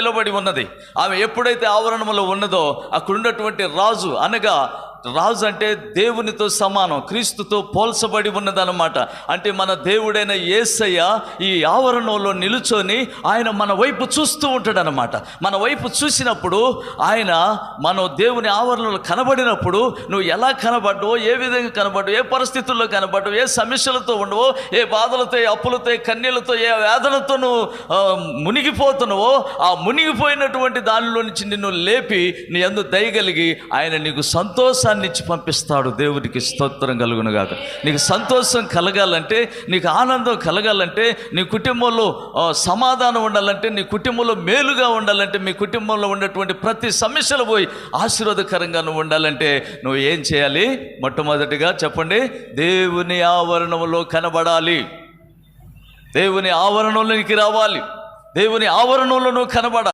నిలబడి ఉన్నది. ఆమె ఎప్పుడైతే ఆవరణంలో ఉన్నదో అక్కడ ఉన్నటువంటి రాజు, అనగా రాజు అంటే దేవునితో సమానం, క్రీస్తుతో పోల్చబడి ఉన్నదన్నమాట. అంటే మన దేవుడైన యేసయ్య ఈ ఆవరణంలో నిలుచొని ఆయన మన వైపు చూస్తూ ఉంటాడనమాట. మన వైపు చూసినప్పుడు ఆయన మనం దేవుని ఆవరణలో కనబడినప్పుడు నువ్వు ఎలా కనబడ్డావో, ఏ విధంగా కనబడ్డావు, ఏ పరిస్థితుల్లో కనబడ్డావు, ఏ సమస్యలతో ఉండవో, ఏ బాధలతో, ఏ అప్పులతో, ఏ కన్నీళ్లతో, ఏ వేదనతో నువ్వు మునిగిపోతున్నావో, ఆ మునిగిపోయినటువంటి దానిలో నుంచి నిన్ను లేపి నీ యందు దయగలిగి ఆయన నీకు సంతోషాన్ని ఇచ్చి పంపిస్తాడు. దేవునికి స్తోత్రం కలుగును గాక. నీకు సంతోషం కలగాలంటే, నీకు ఆనందం కలగాలంటే, నీ కుటుంబంలో సమాధానం ఉండాలంటే, నీ కుటుంబంలో మేలుగా ఉండాలంటే, మీ కుటుంబంలో ఉన్నటువంటి ప్రతి సమస్యలు పోయి ఆశీర్వాదకరంగా నువ్వు ఉండాలంటే నువ్వు ఏం చేయాలి? మొట్టమొదటిగా చెప్పండి, దేవుని ఆవరణంలో కనబడాలి. దేవుని ఆవరణంలోనికి రావాలి. దేవుని ఆవరణంలో నువ్వు కనబడాలి.